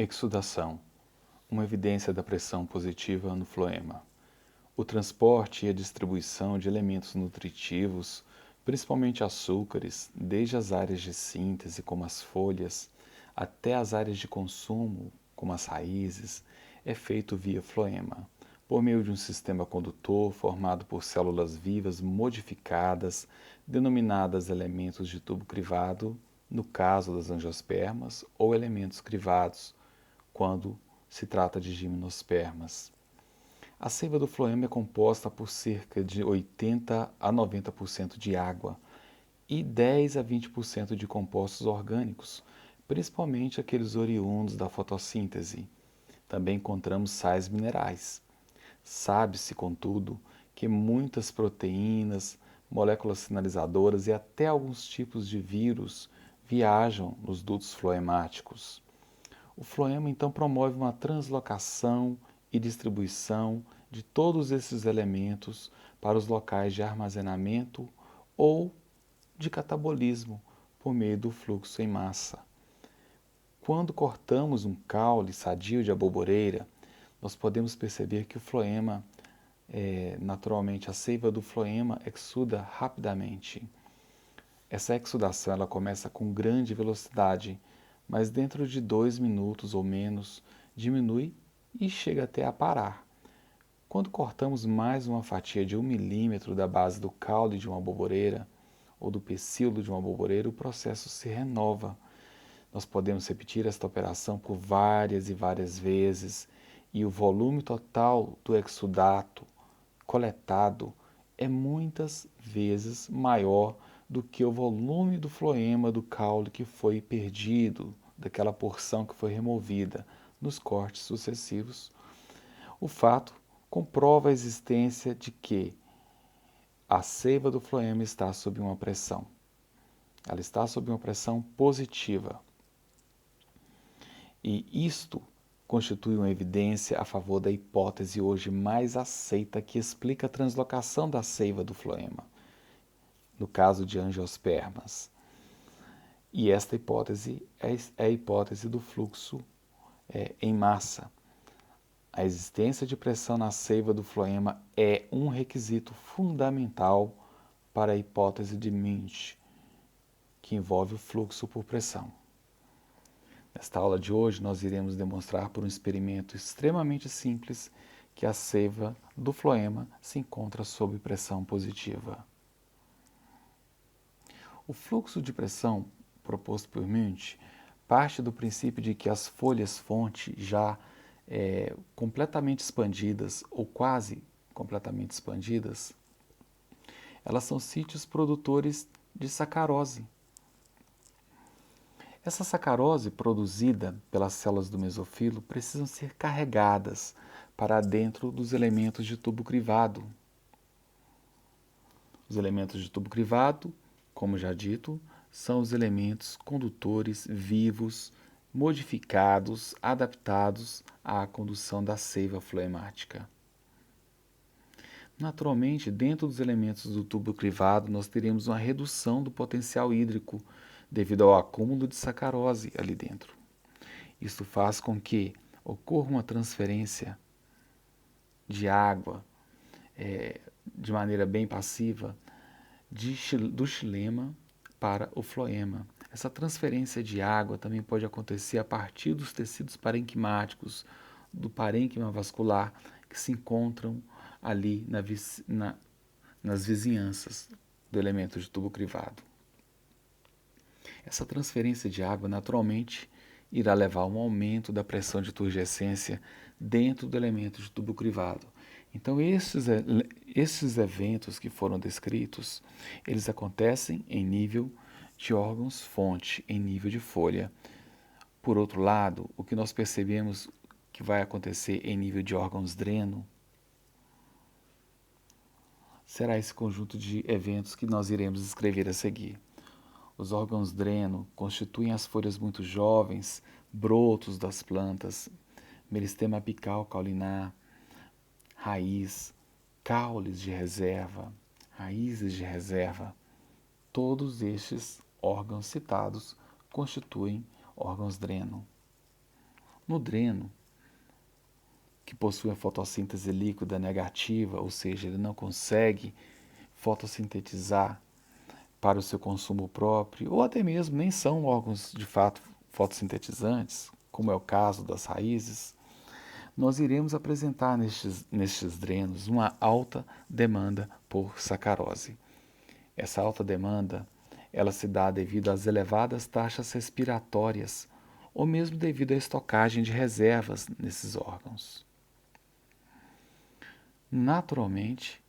Exsudação, uma evidência da pressão positiva no floema. O transporte e a distribuição de elementos nutritivos, principalmente açúcares, desde as áreas de síntese, como as folhas, até as áreas de consumo, como as raízes, é feito via floema, por meio de um sistema condutor formado por células vivas modificadas, denominadas elementos de tubo crivado, no caso das angiospermas, ou elementos crivados, quando se trata de gimnospermas. A seiva do floema é composta por cerca de 80 a 90% de água e 10 a 20% de compostos orgânicos, principalmente aqueles oriundos da fotossíntese. Também encontramos sais minerais. Sabe-se, contudo, que muitas proteínas, moléculas sinalizadoras e até alguns tipos de vírus viajam nos dutos floemáticos. O floema então promove uma translocação e distribuição de todos esses elementos para os locais de armazenamento ou de catabolismo por meio do fluxo em massa. Quando cortamos um caule sadio de aboboreira, nós podemos perceber que o floema, naturalmente a seiva do floema, exsuda rapidamente. Essa exsudação ela começa com grande velocidade, mas dentro de 2 minutos ou menos diminui e chega até a parar. Quando cortamos mais uma fatia de 1 milímetro da base do caule de uma aboboreira ou do pecíolo de uma aboboreira, o processo se renova. Nós podemos repetir esta operação por várias e várias vezes e o volume total do exudato coletado é muitas vezes maior do que o volume do floema do caule que foi perdido, daquela porção que foi removida nos cortes sucessivos. O fato comprova a existência de que a seiva do floema está sob uma pressão. Ela está sob uma pressão positiva. E isto constitui uma evidência a favor da hipótese hoje mais aceita que explica a translocação da seiva do floema, no caso de angiospermas. E esta hipótese é a hipótese do fluxo em massa. A existência de pressão na seiva do floema é um requisito fundamental para a hipótese de Münch, que envolve o fluxo por pressão. Nesta aula de hoje, nós iremos demonstrar por um experimento extremamente simples que a seiva do floema se encontra sob pressão positiva. O fluxo de pressão proposto por Münch parte do princípio de que as folhas-fonte já completamente expandidas ou quase completamente expandidas, elas são sítios produtores de sacarose. Essa sacarose produzida pelas células do mesofilo precisam ser carregadas para dentro dos elementos de tubo crivado. Os elementos de tubo crivado, como já dito, são os elementos condutores vivos, modificados, adaptados à condução da seiva floemática. Naturalmente, dentro dos elementos do tubo crivado, nós teremos uma redução do potencial hídrico devido ao acúmulo de sacarose ali dentro. Isso faz com que ocorra uma transferência de água de maneira bem passiva do xilema para o floema. Essa transferência de água também pode acontecer a partir dos tecidos parenquimáticos, do parênquima vascular, que se encontram ali nas vizinhanças do elemento de tubo crivado. Essa transferência de água naturalmente irá levar a um aumento da pressão de turgescência dentro do elemento de tubo crivado. Então, esses eventos que foram descritos, eles acontecem em nível de órgãos-fonte, em nível de folha. Por outro lado, o que nós percebemos que vai acontecer em nível de órgãos-dreno será esse conjunto de eventos que nós iremos escrever a seguir. Os órgãos-dreno constituem as folhas muito jovens, brotos das plantas, meristema apical caulinar, raiz, caules de reserva, raízes de reserva. Todos estes órgãos citados constituem órgãos-dreno. No dreno, que possui a fotossíntese líquida negativa, ou seja, ele não consegue fotossintetizar para o seu consumo próprio, ou até mesmo nem são órgãos de fato fotossintetizantes, como é o caso das raízes, nós iremos apresentar nestes drenos uma alta demanda por sacarose. Essa alta demanda, ela se dá devido às elevadas taxas respiratórias ou mesmo devido à estocagem de reservas nesses órgãos. Naturalmente,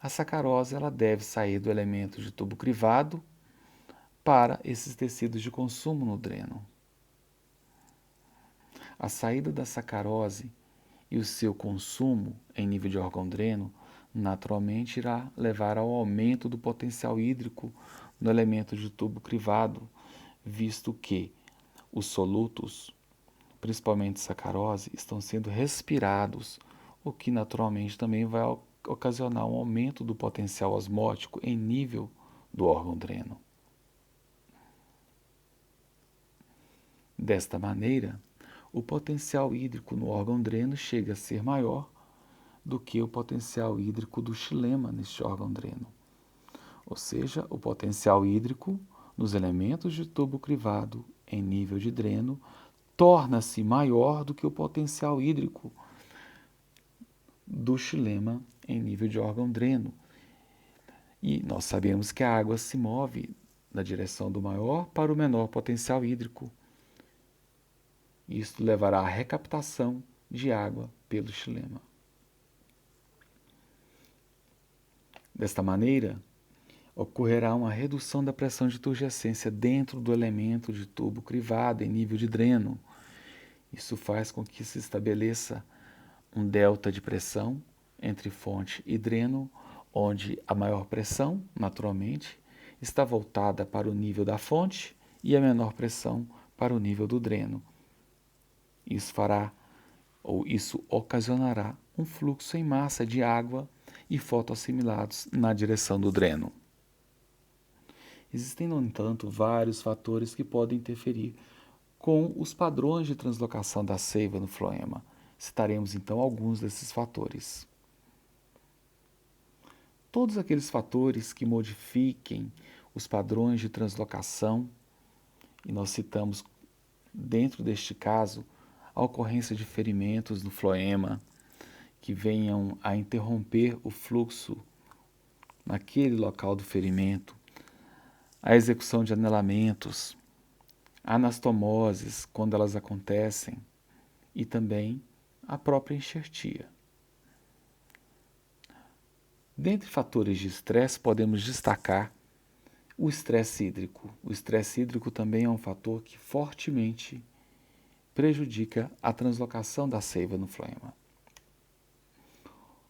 a sacarose ela deve sair do elemento de tubo crivado para esses tecidos de consumo no dreno. A saída da sacarose e o seu consumo em nível de órgão-dreno naturalmente irá levar ao aumento do potencial hídrico no elemento de tubo crivado, visto que os solutos, principalmente sacarose, estão sendo respirados, o que naturalmente também vai ocasionar um aumento do potencial osmótico em nível do órgão-dreno. Desta maneira, o potencial hídrico no órgão-dreno chega a ser maior do que o potencial hídrico do xilema neste órgão-dreno. Ou seja, o potencial hídrico nos elementos de tubo crivado em nível de dreno torna-se maior do que o potencial hídrico do xilema em nível de órgão-dreno. E nós sabemos que a água se move na direção do maior para o menor potencial hídrico. Isto levará à recaptação de água pelo xilema. Desta maneira, ocorrerá uma redução da pressão de turgescência dentro do elemento de tubo crivado em nível de dreno. Isso faz com que se estabeleça um delta de pressão entre fonte e dreno, onde a maior pressão, naturalmente, está voltada para o nível da fonte e a menor pressão para o nível do dreno. Isso ocasionará um fluxo em massa de água e fotoassimilados na direção do dreno. Existem, no entanto, vários fatores que podem interferir com os padrões de translocação da seiva no floema. Citaremos então alguns desses fatores. Todos aqueles fatores que modifiquem os padrões de translocação, e nós citamos dentro deste caso a ocorrência de ferimentos no floema que venham a interromper o fluxo naquele local do ferimento, a execução de anelamentos, anastomoses quando elas acontecem e também a própria enxertia. Dentre fatores de estresse, podemos destacar o estresse hídrico. O estresse hídrico também é um fator que fortemente prejudica a translocação da seiva no floema.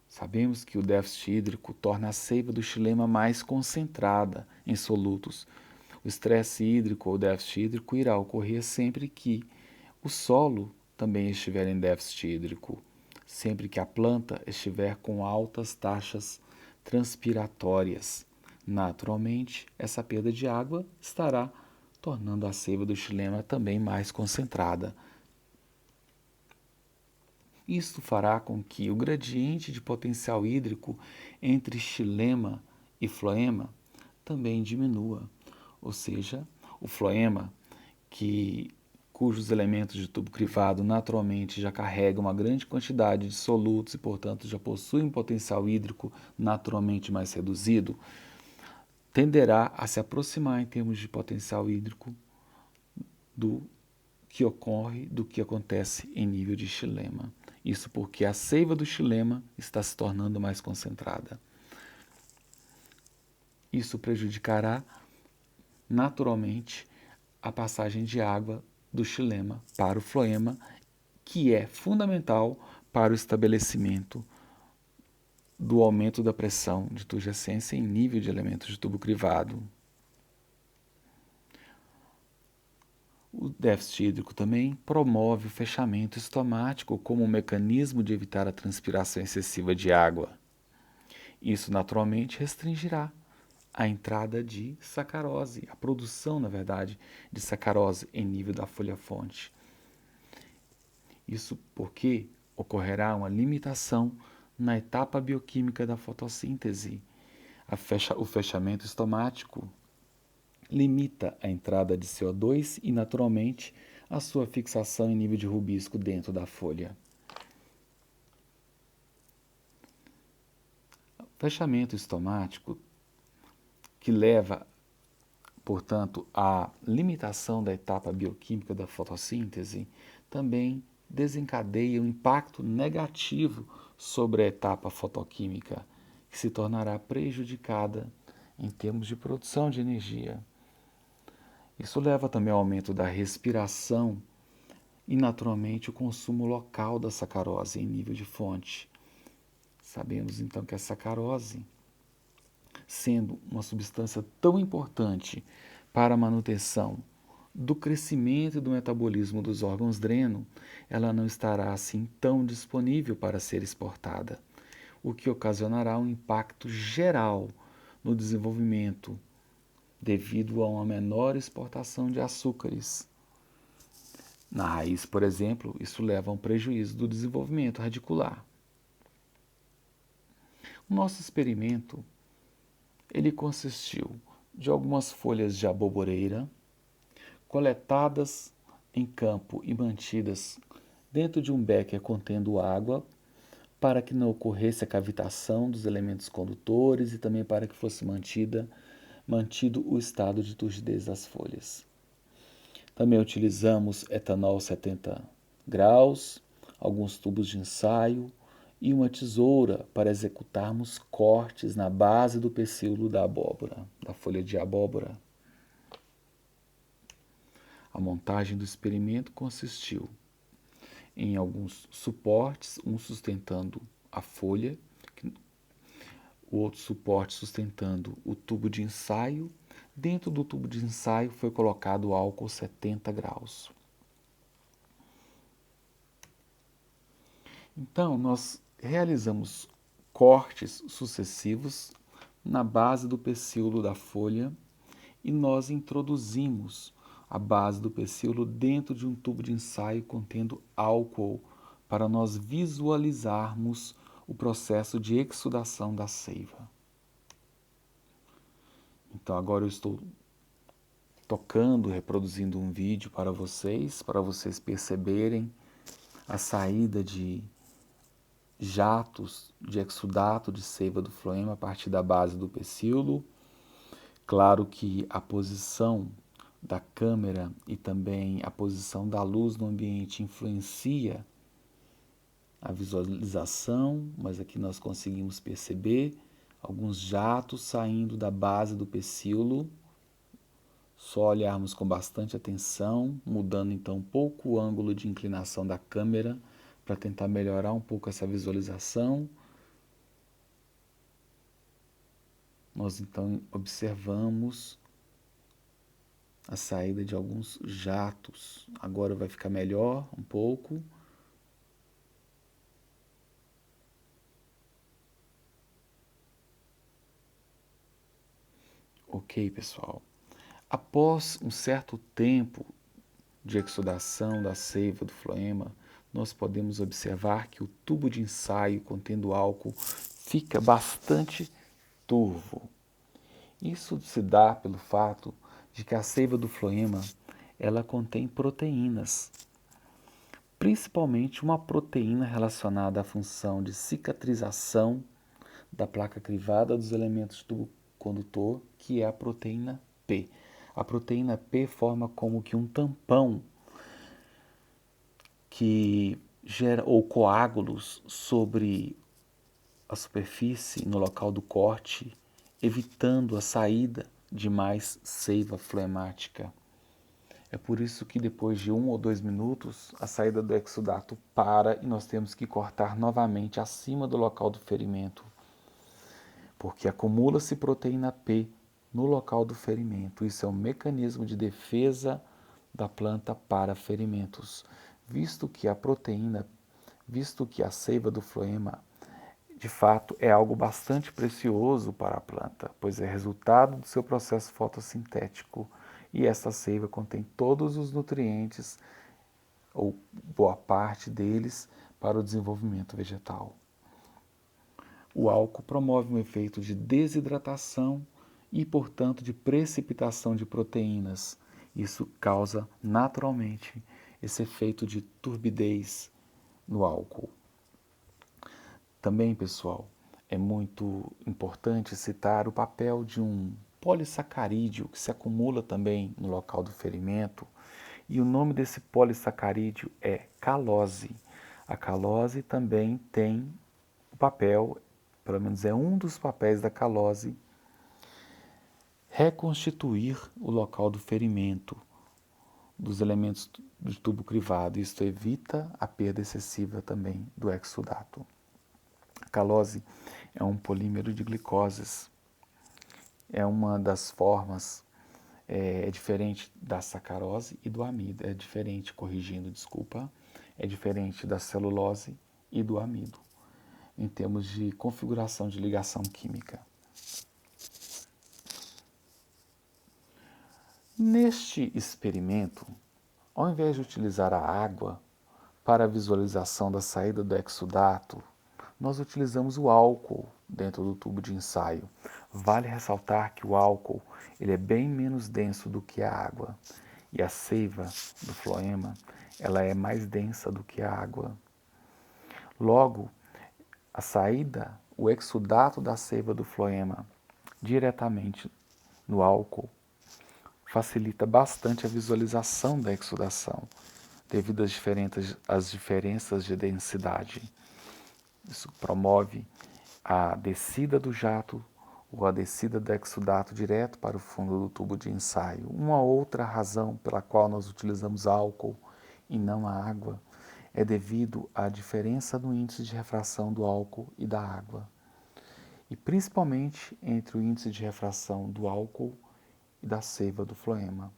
Sabemos que o déficit hídrico torna a seiva do xilema mais concentrada em solutos. O estresse hídrico ou déficit hídrico irá ocorrer sempre que o solo também estiver em déficit hídrico, sempre que a planta estiver com altas taxas transpiratórias. Naturalmente, essa perda de água estará tornando a seiva do xilema também mais concentrada. Isto fará com que o gradiente de potencial hídrico entre xilema e floema também diminua, ou seja, o floema, cujos elementos de tubo crivado naturalmente já carregam uma grande quantidade de solutos e, portanto, já possuem um potencial hídrico naturalmente mais reduzido, tenderá a se aproximar em termos de potencial hídrico do que acontece em nível de xilema. Isso porque a seiva do xilema está se tornando mais concentrada. Isso prejudicará naturalmente a passagem de água do xilema para o floema, que é fundamental para o estabelecimento do aumento da pressão de turgescência em nível de elementos de tubo crivado. O déficit hídrico também promove o fechamento estomático como um mecanismo de evitar a transpiração excessiva de água. Isso naturalmente restringirá a entrada de sacarose, a produção, na verdade, de sacarose em nível da folha-fonte. Isso porque ocorrerá uma limitação na etapa bioquímica da fotossíntese. O fechamento estomático limita a entrada de CO2 e, naturalmente, a sua fixação em nível de rubisco dentro da folha. O fechamento estomático, que leva, portanto, à limitação da etapa bioquímica da fotossíntese, também desencadeia um impacto negativo sobre a etapa fotoquímica, que se tornará prejudicada em termos de produção de energia. Isso leva também ao aumento da respiração e, naturalmente, o consumo local da sacarose em nível de fonte. Sabemos, então, que a sacarose, sendo uma substância tão importante para a manutenção do crescimento e do metabolismo dos órgãos dreno, ela não estará assim tão disponível para ser exportada, o que ocasionará um impacto geral no desenvolvimento devido a uma menor exportação de açúcares. Na raiz, por exemplo, isso leva a um prejuízo do desenvolvimento radicular. O nosso experimento, ele consistiu de algumas folhas de aboboreira coletadas em campo e mantidas dentro de um becker contendo água para que não ocorresse a cavitação dos elementos condutores e também para que fosse mantido o estado de turgidez das folhas. Também utilizamos etanol 70 graus, alguns tubos de ensaio e uma tesoura para executarmos cortes na base do pecíolo da abóbora, da folha de abóbora. A montagem do experimento consistiu em alguns suportes, um sustentando a folha, o outro suporte sustentando o tubo de ensaio. Dentro do tubo de ensaio foi colocado álcool 70 graus. Então, nós realizamos cortes sucessivos na base do pecíolo da folha e nós introduzimos a base do pecíolo dentro de um tubo de ensaio contendo álcool para nós visualizarmos o processo de exsudação da seiva. Então agora eu estou tocando, reproduzindo um vídeo para vocês perceberem a saída de jatos de exudato de seiva do floema a partir da base do pecíolo. Claro que a posição da câmera e também a posição da luz no ambiente influencia a visualização, mas aqui nós conseguimos perceber alguns jatos saindo da base do pecíolo. Só olharmos com bastante atenção, mudando então um pouco o ângulo de inclinação da câmera para tentar melhorar um pouco essa visualização. Nós então observamos a saída de alguns jatos. Agora vai ficar melhor um pouco. Ok, pessoal. Após um certo tempo de exudação da seiva do floema, nós podemos observar que o tubo de ensaio contendo álcool fica bastante turvo. Isso se dá pelo fato de que a seiva do floema ela contém proteínas, principalmente uma proteína relacionada à função de cicatrização da placa crivada dos elementos do tubo condutor, que é a proteína P. A proteína P forma como que um tampão que gera ou coágulos sobre a superfície no local do corte, evitando a saída de mais seiva floemática. É por isso que depois de 1 ou 2 minutos, a saída do exudato para e nós temos que cortar novamente acima do local do ferimento, porque acumula-se proteína P no local do ferimento. Isso é um mecanismo de defesa da planta para ferimentos, visto que a seiva do floema, de fato, é algo bastante precioso para a planta, pois é resultado do seu processo fotossintético e esta seiva contém todos os nutrientes ou boa parte deles, para o desenvolvimento vegetal. O álcool promove um efeito de desidratação e, portanto, de precipitação de proteínas. Isso causa naturalmente esse efeito de turbidez no álcool. Também, pessoal, é muito importante citar o papel de um polissacarídeo que se acumula também no local do ferimento, e o nome desse polissacarídeo é calose. A calose também tem o papel, pelo menos é um dos papéis da calose, reconstituir o local do ferimento dos elementos do tubo crivado. Isto evita a perda excessiva também do exudato. A calose é um polímero de glicoses. É uma das formas, é diferente da sacarose e do amido. É diferente, corrigindo, desculpa, é diferente da celulose e do amido, em termos de configuração de ligação química. Neste experimento, ao invés de utilizar a água para a visualização da saída do exudato, nós utilizamos o álcool dentro do tubo de ensaio. Vale ressaltar que o álcool ele é bem menos denso do que a água, e a seiva do floema ela é mais densa do que a água. Logo, a saída, o exudato da seiva do floema diretamente no álcool facilita bastante a visualização da exudação, devido às diferenças de densidade. Isso promove a descida do jato ou a descida do exudato direto para o fundo do tubo de ensaio. Uma outra razão pela qual nós utilizamos álcool e não a água é devido à diferença no índice de refração do álcool e da água, e principalmente entre o índice de refração do álcool e da seiva do floema.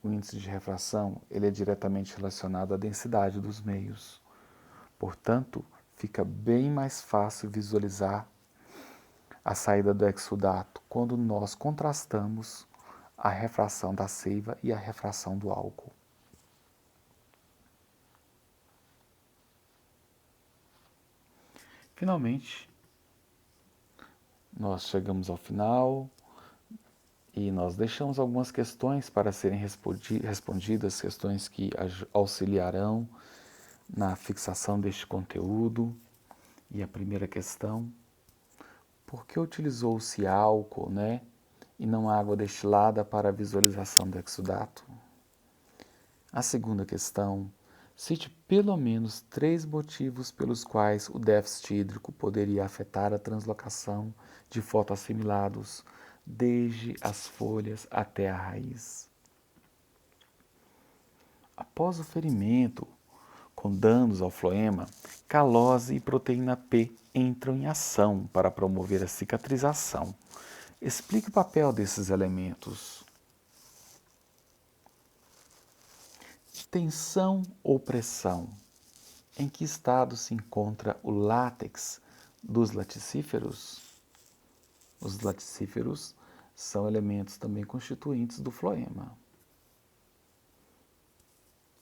O índice de refração ele é diretamente relacionado à densidade dos meios. Portanto, fica bem mais fácil visualizar a saída do exudato quando nós contrastamos a refração da seiva e a refração do álcool. Finalmente, nós chegamos ao final e nós deixamos algumas questões para serem respondidas, questões que auxiliarão na fixação deste conteúdo. E a primeira questão: por que utilizou-se álcool, e não água destilada para a visualização do exudato? A segunda questão: cite pelo menos 3 motivos pelos quais o déficit hídrico poderia afetar a translocação de fotoassimilados desde as folhas até a raiz. Após o ferimento, com danos ao floema, calose e proteína P entram em ação para promover a cicatrização. Explique o papel desses elementos. Tensão ou pressão? Em que estado se encontra o látex dos laticíferos? Os laticíferos são elementos também constituintes do floema.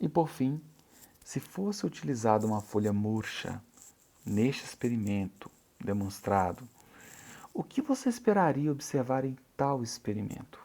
E por fim, se fosse utilizada uma folha murcha neste experimento demonstrado, o que você esperaria observar em tal experimento?